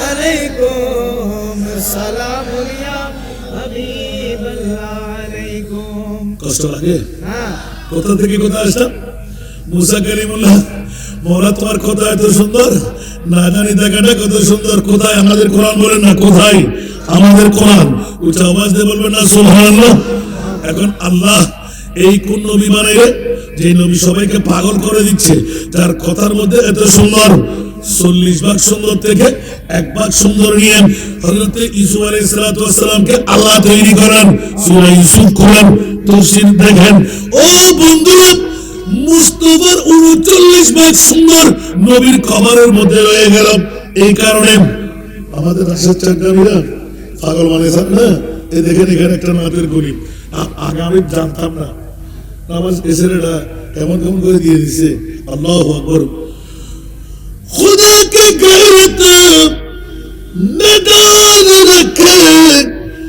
अलैकुम सलाम या हबीबल्लाह अलैकुम। কষ্ট লাগে? হ্যাঁ। কোথা থেকে কোথা আসলাম? মুসা কালিমুল্লাহ, মওলা তোমার কথা এত সুন্দর, না জানি দেখাটা কত সুন্দর। কোথায় আমাদের কোরআন? বলেন না কোথায় আমাদের কোরআন? উচ্চ আওয়াজ দিয়ে বলবেন না সুবহানাল্লাহ। এখন আল্লাহ এই কোন নবী বানাইলে যে নবী সবাইকে পাগল করে দিচ্ছে, তার কথার মধ্যে এত সুন্দর 40 ভাগ সুন্দর থেকে 1 ভাগ সুন্দর নিয়ে হযরত ইউসুফ আলাইহিস সালাতু ওয়াস সালামকে আল্লাহ তৈরি করেন। সূরা ইউসুফ খুলেন, তাফসীর দেখেন। ও বন্ধুরা, মুস্তাফার 39 ভাগ সুন্দর নবীর কবরের মধ্যে রয়ে গেল। এই কারণে আমাদের রাশেদ চাকরামিরা পাগল বানিয়েছেন না। এই দেখেন এখানে একটা নাতের গলি, আগে আমি জানতাম না, নামাজ এসেরা কেমন কেমন করে দিয়ে দিছে। আল্লাহু আকবার। खुदा के गैरत ने डाल रखे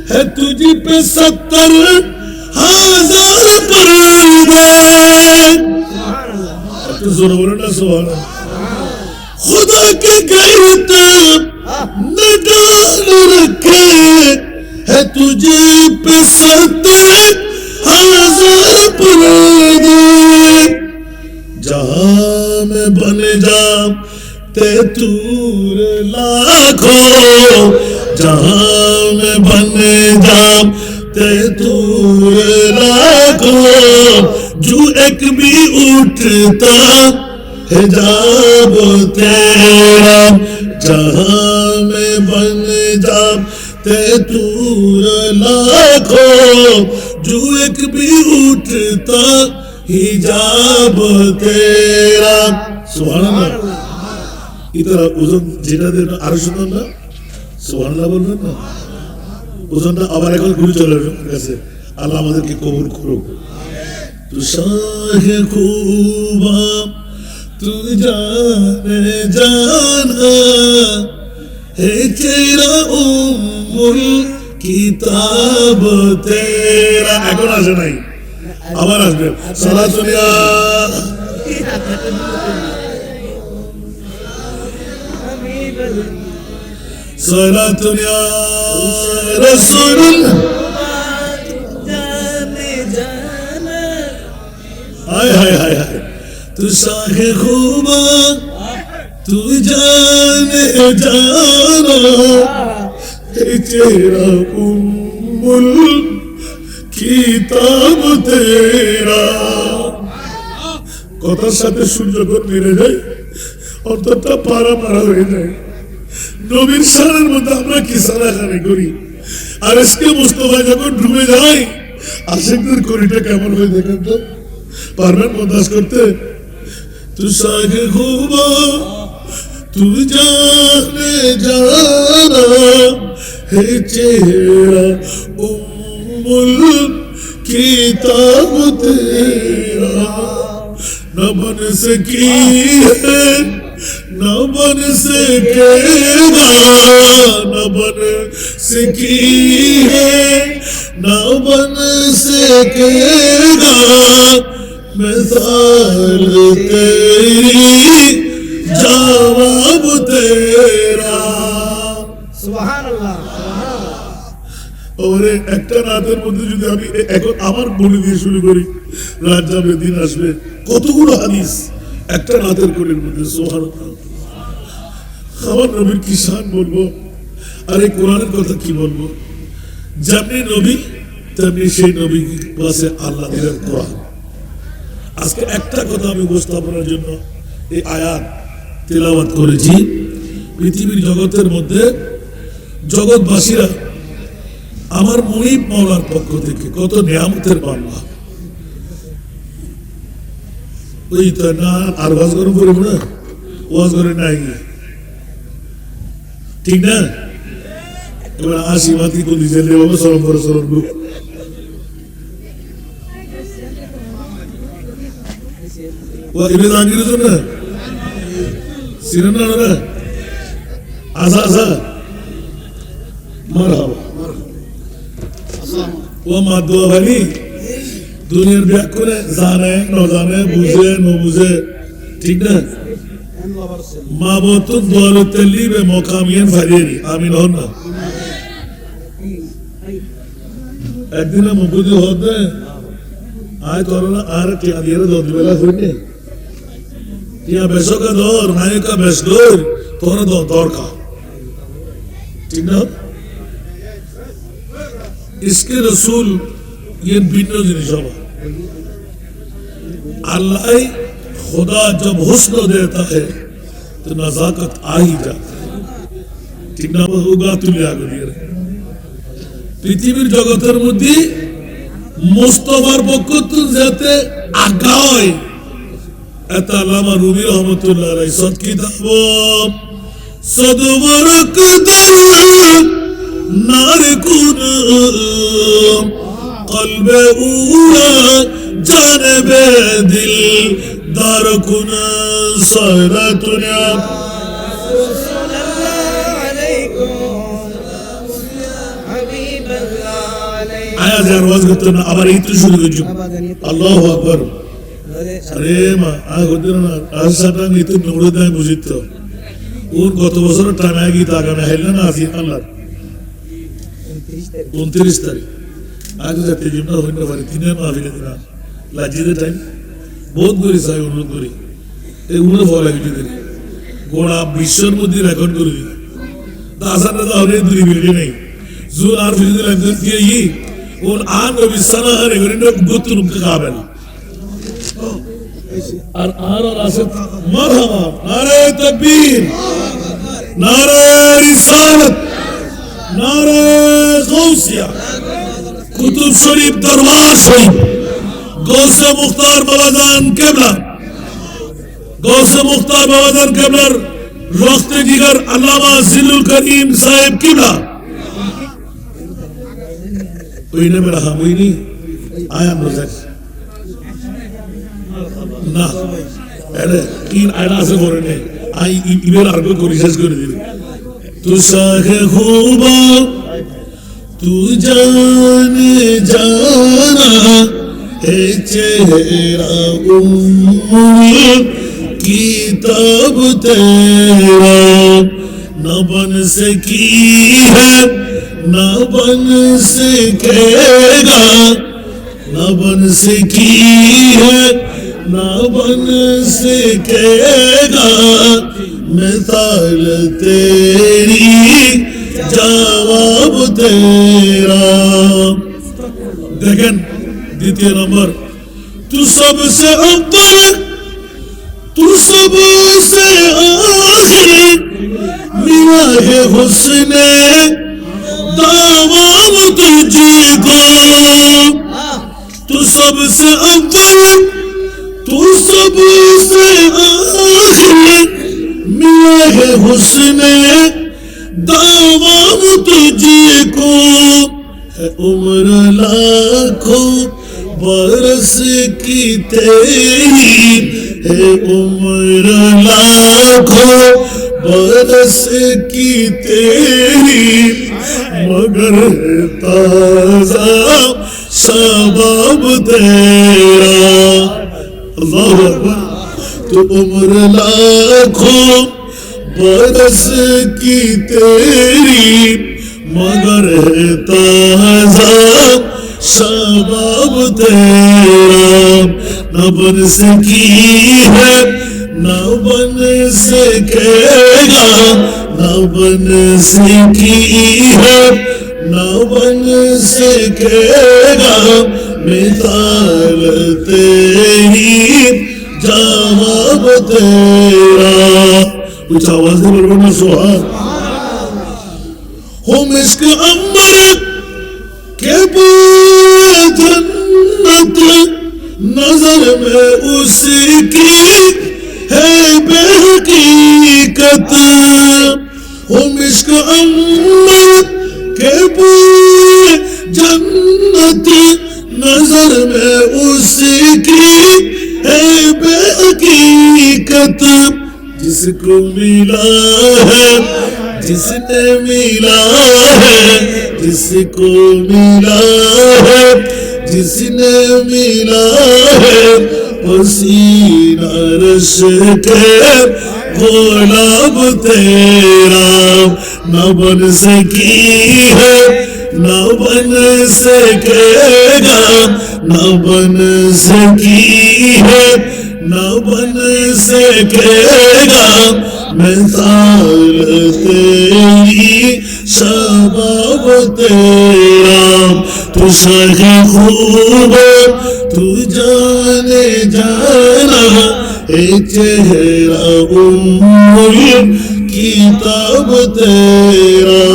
है तुझ पे 70,000 पर्दे। तो जोर बोलो ना सुभान अल्लाह। खुदा के गैरत ने डाल रखे है तुझ पे 70,000 पर्दे। जहां में बन जाऊं ते तूर लाखों, जहां में बन जाऊं ते तूर लाखों, जो एक भी उठता हिजाब तेरा। जहां में बन जाऊं ते तूर लाखों, जो एक भी उठता हिजाब तेरा। सुभान अल्लाह। इधर ওজন যেটা দিয়ে আরো সুন্দর না? সুবহানাল্লাহ বলবেন না? ওজনটা আবার এখন ঘুরে চলে গেছে। আল্লাহ আমাদেরকে কবুল করুক। তু শাহে খুবা তু জানে জানা হে তেরা উম্মুল কিতাব তেরা। এখন আসে নাই, আবার আসবেন সালাতুনিয়া সালাতুনিয়া রাসূলুল্লাহ हाय हाय हाय हाय तू शाहे खूबा तू जाने जाना तेरा उम्मुल किताब तेरा কথার সাথে সূর্য যখন মিলে যায় অন্তরটা পারা পারা হয়ে যায় নবীর শানের মধ্যে আমরা কি সারাখানি করি আর আজকে মুস্তাফা যখন ডুবে যায় আশিকদের করিটা কেমন হয়ে দেখেন তো পারবেন বরদাস্ত করতে তু সাগে খুবা তু জানে জানা হে চেহারা উম্মুল কিতাব তেরা न बन सकी है न बन सकेगा न बन सकी है न बन सकेगा मिसाल तेरी जवाब तेरा সুবহান আল্লাহ ওরে একটা রাতের মধ্যে যদি আমি এখন আমার বলে দিয়ে শুরু করি রাত যাবে দিন আসবে কতগুলো হাদিস একটা রাতের কোলের মধ্যে সুবহানাল্লাহ আমার নবীর কি শান বলবো আর এই কোরআনের কথা কি বলবো যেমনি নবী তেমনি সেই নবী পাশে আল্লাহ দিলেন কোরআন আজকে একটা কথা আমি উপস্থাপনের জন্য এই আয়াত তেলাওয়াত করেছি পৃথিবীর জগতের মধ্যে জগৎবাসীরা আমার মুনিব মাওলার পক্ষ থেকে কত নিয়ামতের পাল্লা ওই তো না আর ওয়াজ গরম করবো না ওয়াজ করে নাই ঠিক না এবার আসি মাতি কোন দিছে বাবা সরম করে সরম গো ও ইবে জাঙ্গির জন্য সিরনা না আসা আসা মারহাবা ও মা দোয়া ভাবি দুনিয়ার ব্যাক করে জানে ন জানে বুঝে ন বুঝে ঠিক না মা বত দোয়ার তেলিবে মকামিয়ান ফারিয়েরি আমিন হন না একদিন মুকুদি হতে আয় তোর না আর টিয়া দিয়ে দোদ বেলা হইনি টিয়া বেশকা দর নায়িকা বেশ দর তোর দরকার ঠিক না इसके रसूल ये भिन्न जिनिस अल्लाह खुदा जब हुस्न देता है तो नजाकत आ ही जाती है ठीक ना होगा तुलिया पृथ्वीर जगतेर मध्य मुस्तफार पक्ष जाते आगाय एत आल्लामा रूमी रहमतुल्लाह अलैहि सद किताब सदबरक दर नारे कुन कल्बे उड़ा जानबे दिल दार कुन सारा दुनिया आया जार वाज करते ना आबार इतु शुरू कर चुप अल्लाहु अकबर अरे माँ आ होते ना आज साटा इतु नोड़े दाए मुझे तो उन गत बसर टाइम आएगी ताका में हेलना ना आसी अल्लाह 29 तारीख आज जाते जिम्ना होने वाली तीन माफिले दिना लाजीदे टाइम बहुत गुरी साई उन्होंने गुरी एक उन्होंने फॉलो किया तेरे गोड़ा बिशर मुद्दी रेकॉर्ड करो दी दासन ने तो हमने दूरी बिल्डी नहीं ज़ूर आर फिज़िल अंदर किया ये उन आन को बिस्साना है रेकॉर्डिंग को गुत्तु रुपके काबिल और आन और आसिफ मरहबा नारे तकबीर नारे रिसालत नारे गौसिया कुतुब शरीफ दरबार शरीफ गौसे मुख्तार बाबाजान केबला गौसे मुख्तार बाबाजान केबलर रख्ते जिगर अल्लामा जिल्लुल करीम साहिब केबला कोई ने मेरा हम नहीं आया नजर ना अरे तीन आयना से बोल रहे आई ईमेल आर्गो को रिसर्च कर दी तू साखे खूबा तू जाने जाना ہے چہرہ ام کتاب تیرا، نہ بن سکی ہے نہ بن سکے گا، نہ بن سکی ہے نہ بن سکے گا، مثال تیری جواب تیرا۔ دیکھیں دیتیہ نمبر، تو سب سے اول تو سب سے آخر، ملا ہے حسن دوام تجھ کو، تو سب سے اول تو سب سے آخر، ملا ہے حسن دوام تجھ کو، ہے عمر لاکھوں برس کی تیری، ہے عمر لاکھوں برس کی تیری، مگر ہے تازہ شباب تیرا۔ اللہ اکبر، تو عمر لاکھوں برس کی تیری، مگر ہے تازہ شباب تیرا، نہ بن سکی ہے نہ بن سکے گا، نہ بن سکی ہے نہ بن سکے گا، مثال تیری جواب تیرا۔ کچھ آواز دے بلوانا سبحان۔ ہو مشک عنبر کے بوئے جنت، نظر میں اس کی ہے بے حقیقت، ہو مشک عنبر کے بوئے جنت، نظر میں اس کی ہے بے حقیقت، جس کو ملا ہے جس نے ملا ہے، جس کو ملا ہے جس نے ملا ہے، پسینہ رش کے غلام تیرا، نہ بن سکی ہے نہ بن سکے گا، نہ بن سکی ہے نہ بن سکے گا، مثال تیری شباب تیرا، تو شاہ خوب تو جانے جانا، اے چہرہ ام کتاب تیرا۔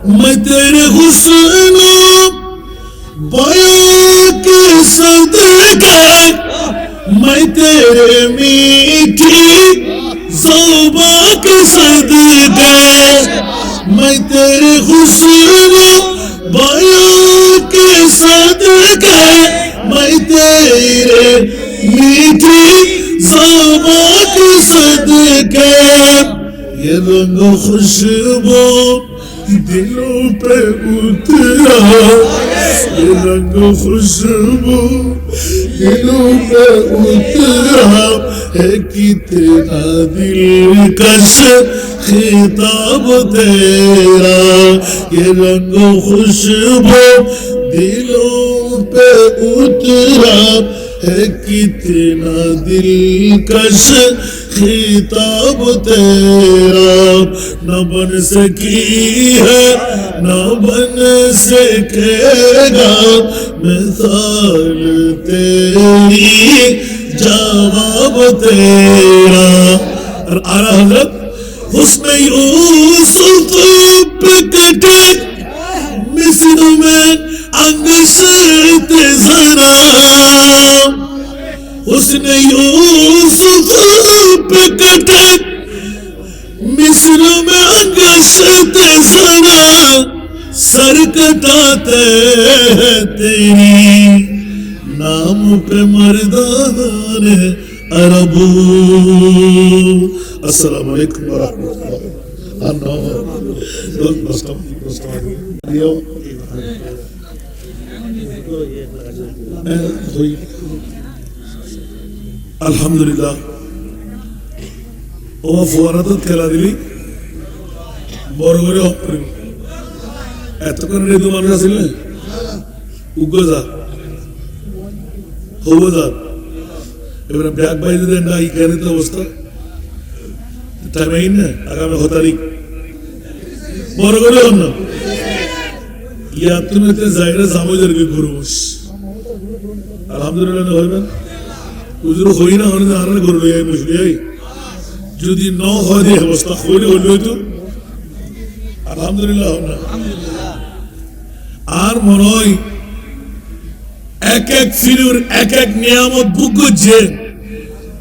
میں تیرے حسن بیاں کے صدقے، میں تیرے میٹھی زبان کے صدقے، میں تیرے حسن بیاں کے صدقے، میں تیرے میٹھی زبان کے صدقے، یہ رنگ خوشبو دلوں پہ اترا، یہ رنگ خوشبو دلوں پہ اترا، ہے کتنا دلکش خطاب تیرا، یہ رنگ خوشبو دلوں پہ اترا، ہے کتنا دلکش خطاب تیرا، نہ بن سکی ہے نہ بن سکے گا، مثال تیری جواب تیرا۔ اور اعلیٰ حضرت حسن یوسف پہ کٹے مصر میں انگشت ذرا، حسن یوسف پہ کٹے مصر میں انگشت ذرا، सर कटाते हैं तेरी नाम पे मर्दान अरबू। अस्सलाम वालेकुम व अल्हम्दुलिल्लाह। ও ফোয়ারা তো খেলা দিলি বড় করে অফ করি এতক্ষণ রেদু মানুষ আছিল উগ্র যা হবো যা এবারে ব্যাগ বাইরে দেন না এখানে তো অবস্থা টাইম আইন না আগামী 6 তারিখ বড় করে হন না ইয়া তুমি তো জায়গা সামুদের কি করবো আলহামদুলিল্লাহ না হইবেন উজুর হই না হলে আর গরু লইয়াই মুশকিল যদি ন হয় এই অবস্থা হইলে হইল তো আলহামদুলিল্লাহ না আর মনে হয় এক এক ফিরুর এক এক নিয়ামত বুক করছে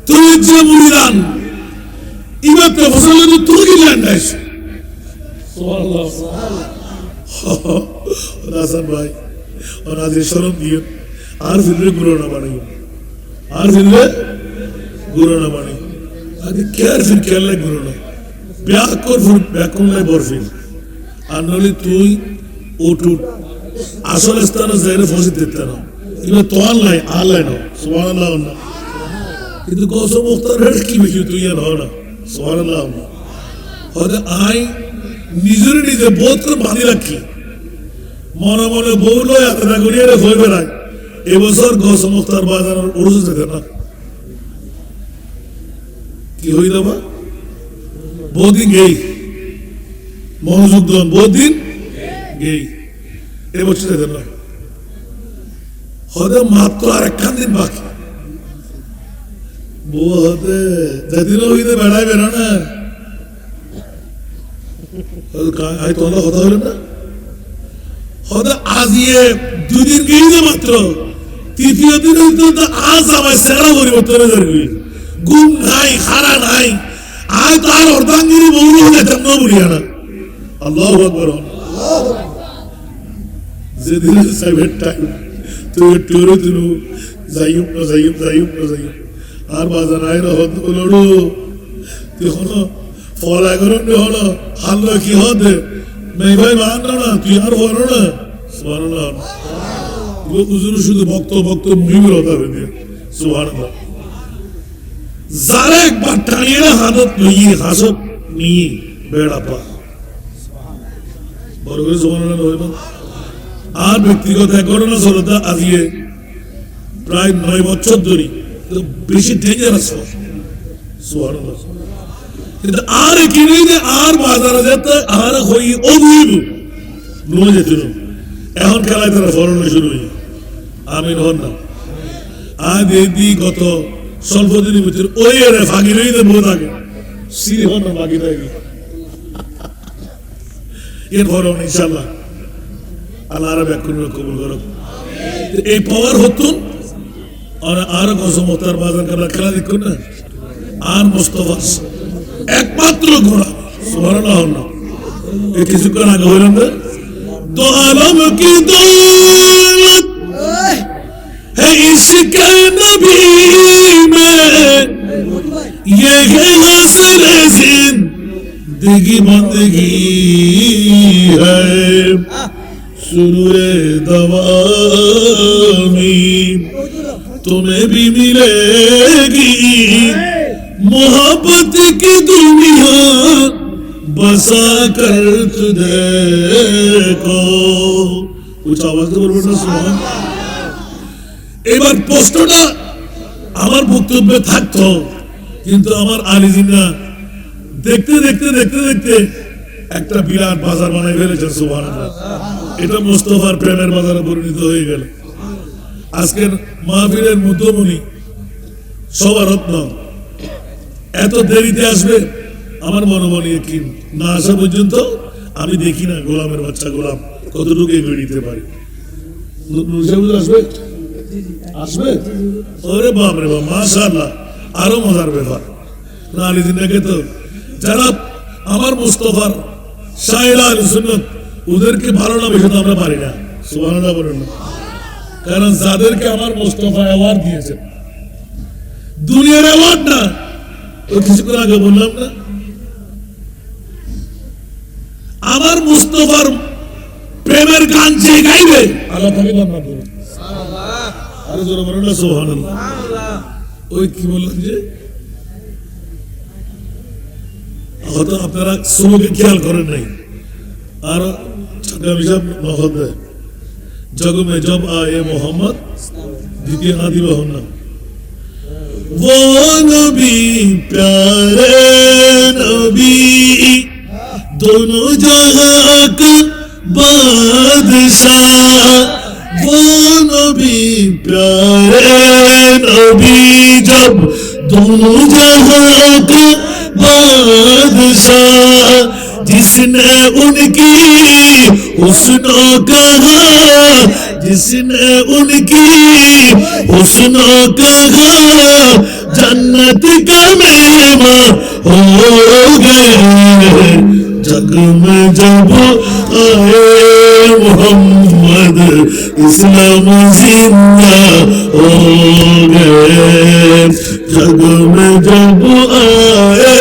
তুই যে মুরিদান ইবা প্রফেসর তো তুই কি জানাইস সুবহানাল্লাহ হাসান ভাই ওনাদের শরম দিয়ে আর ফিরে গুরু না বানাই আর ফিরে গুরু না বানাই আগে কেয়ার ফির কেয়ার লাই গুরু না ব্যাক কর ফুর ব্যাক লাই বরফির আর নলে তুই ওটুট আসল স্থানে যাইরে ফসি দিতে না এবার তো আল্লাহ আল্লাহ না সুবহানাল্লাহ না কিন্তু কসম মুখতার কি বেশি তুই আর না সুবহানাল্লাহ না হয়তো আই নিজের নিজে বোধ করে বাঁধি রাখি মনে মনে বউলো এতটা করিয়ে হয়ে বেড়ায় এবছর কসম মুখতার বাজার উড়ে যেতে না কি হই দেবা বহুদিন গেই মনোযোগ দেন বহুদিন গেই এবছর যেতে না হয়তো মাত্র আর একখান দিন বাকি বউ হতে যেদিনও হইতে বেড়ায় বেড়া না আই তোমার কথা হলো না হয়তো আজ ইয়ে দুদিন গেই যে মাত্র তৃতীয় দিন হইতে আজ আমার সেরা পরিবর্তন হয়ে যাবে ঘুম নাই খারা নাই আয় তার অর্ধাঙ্গিনী বউল হলে তেমন বুড়িয়া না আল্লাহু আকবার যেদিন সাইবের টাইম তুই টুরে তুলু যাইম না যাইম যাইম না যাইম আর বাজার আয় হত লড়ু তুই হলো ফল আগরণ হলো হাল্লা কি হতে মেই ভাই মান না তুই আর হলো না সুবহানাল্লাহ হুজুর শুধু ভক্ত ভক্ত মুহিবের হতা হবে সুবহানাল্লাহ যারা একবার টানিয়ে হাতত নিয়ে হাসত নিয়ে বেড়া পা বড় করে সুবহানাল্লাহ হইল আর ব্যক্তিগত এক ঘটনা চলতা আজকে প্রায় 9 বছর ধরে বেশি ডেঞ্জারাস সুবহানাল্লাহ কিন্তু আর কিনে যে আর বাজারে যেতে আর হই অবুইব নো যেত এখন খেলায় তারা ফলন শুরু হই আমিন হন না আজ এই গত স্বল্প দিনের ভিতরে ওই রে ফাঁকি রই যে বোধ আগে সিরি হন না বাকি থাকে এর ফলন ইনশাল্লাহ আল্লাহ আর ব্যাকুল কবুল করো এই পাওয়ার হতুন আর আর কসমতার বাজার করা খেলা দেখুন না আর মুস্তাফা একমাত্র ঘোড়া সুবহানাল্লাহ না এই কিছুক্ষণ আগে হইলাম না দো আলম কি দৌলত है इश्क नबी में ये है हासिल जिंदगी बंदगी है सुरूर दवामी तुम्हें भी मिलेगी मोहब्बत की दुनिया बसा कर तुझे को कुछ आवाज तो बोल ना सुना এবার প্রশ্নটা আমার বক্তব্যে থাকতো কিন্তু আমার আলিজিনা দেখতে দেখতে দেখতে দেখতে একটা বিরাট বাজার বানাই ফেলেছে সুবহানাল্লাহ এটা মুস্তাফার প্রেমের বাজারে পরিণত হয়ে গেল আজকের মাহফিলের মধ্যমণি সবার রত্ন এত দেরিতে আসবে আমার মনে মনে কি না আসা পর্যন্ত আমি দেখি না গোলামের বাচ্চা গোলাম কতটুকু এগিয়ে নিতে পারি আসবে আসবে ওরে বাপ রে বাপ মাশাআল্লাহ আরো মজার ব্যাপার নালি জিন্নাকে তো যারা আমার মুস্তাফার শায়রা আহলে সুন্নাত ওদেরকে ভালো না বেশি তো আমরা পারি না, সুবহানাল্লাহ বলেন না। কারণ যাদেরকে আমার মোস্তফা অ্যাওয়ার্ড দিয়েছেন, দুনিয়ার অ্যাওয়ার্ড না, ওই কিছুক্ষণ আগে বললাম না, আমার মুস্তফার প্রেমের গান যে গাইবে আল্লাহ তাকে জান্নাত দেবে। আরো জোরে বলেন না সুবহানাল্লাহ। ওই কি বললাম যে হয়তো আপনারা শ্লোকে খেয়াল করেন নাই। আর হিসাব নকল দেয়, जग में जब आए मोहम्मद, द्वितीय आदि होना वो नबी प्यारे नबी, दोनों जहां का बादशाह, वो नबी प्यारे नबी, जब दोनों जहां का बादशाह, जिसने उनकी हुस्नो कहा, जिसने उनकी हुस्नो कहा, जन्नत का मेहमान हो गए। जग में जब आए मोहम्मद, इस्लाम जिंदा हो गए। जग में जब आए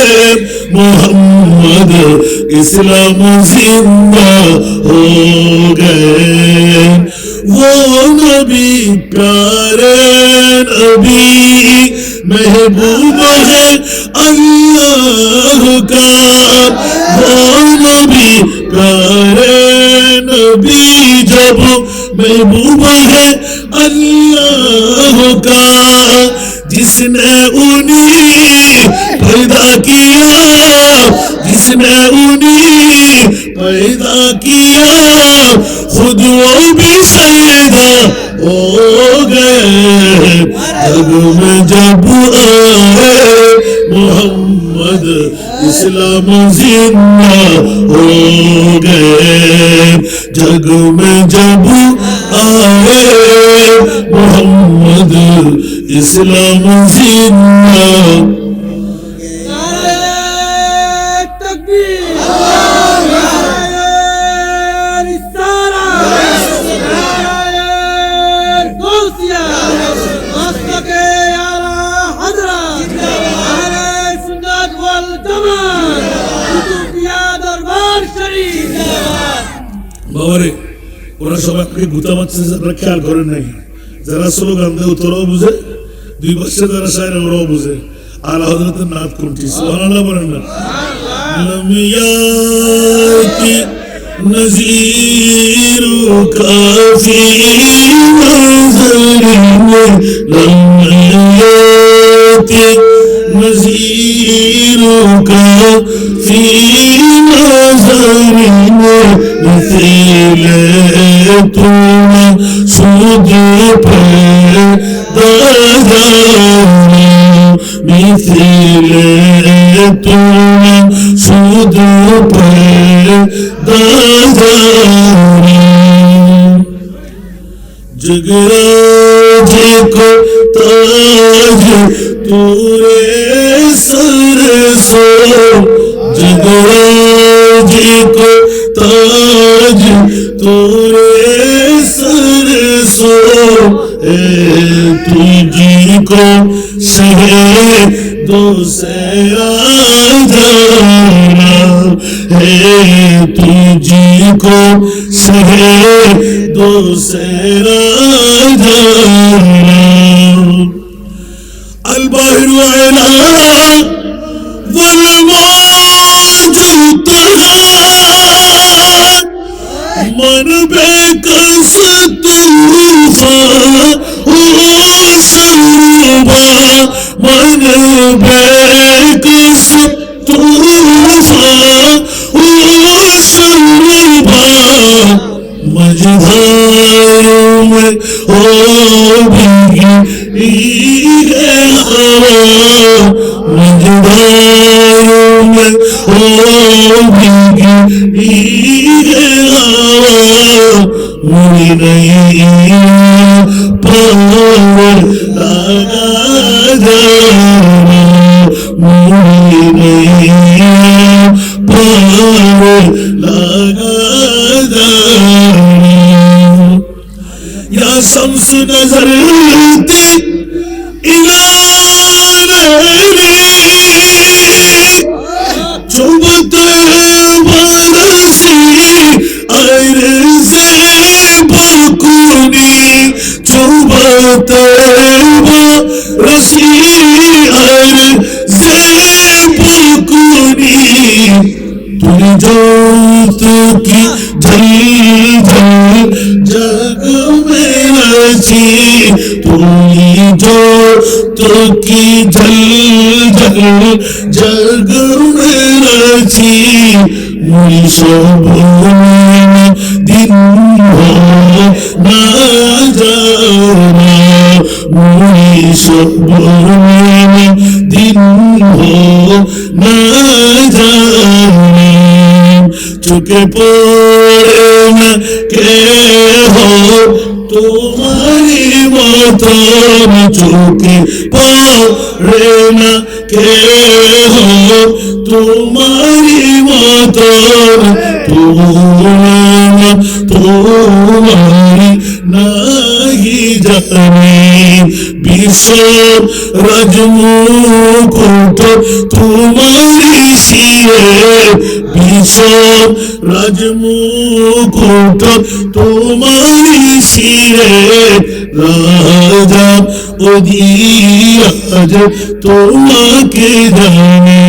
मोहम्मद, इस्लाम जिंदा हो गए। वो नबी प्यारे नबी, महबूब है अल्लाह का, वो नबी प्यारे नबी, जब महबूब है अल्लाह का, जिसने उन्हें पैदा किया, जिसने उन्हें पैदा किया, खुद वो भी सैदा हो गए। जग में जब आए मोहम्मद, इस्लाम जिंदा हो गए। जग में जब आए मोहम्मद, इस्लाम जिंदा। বাবারে, ওরা সবাই গুতা মারছে, আপনারা খেয়াল করেন নাই? যারা স্লোগান দেয় তোরাও বুঝে, দুই পাশে যারা সাইরা ওরাও বুঝে। আলা হযরতের নাত কোনটি? সুবহানাল্লাহ বলেন না। লম ইয়াতি নযীরু কাফি নজরিন, লম ইয়াতি নযীরু কাফি নজরিন, মিছিলে তুম সুদ पैदा मिছিলে तुम सुद पैदा जगराज को ताज तूरे सर सो, जगराज को ताज तूरे सर सो, तुझी को शहे दो से आजाना है, तुझी को शहे दो से आजाना। البحر علا والموج تحت، من بكس طوفان وشربا، من بكس طوفان وشربا، مجدار میں ہو بھیگی ہوا، مجدار میں ہو بھیگی ہوا، مڑی نہیں پاور لگا جانا، مڑی نہیں پاور لگا या शम्स नजर ते इनारे चुबते बरसी आयरे से बकुनी चुबते बरसी आयरे से बकुनी तुझ जोत की जल जग में रची तुझी जोत की जल जग में रची मुझे सब दिन हो ना जाना मुझे सब दिन हो ना जाना चुके पड़े न के हो तुम्हारी मतम चुके पड़े न के हो तुम्हारी मतम तुम्हारी नहीं जाने विश्व राजमुकुट तुम्हारी सिए विश्व राजमुकुट तुम्हारी सिए राजा उदियाज तुम्हाके जाने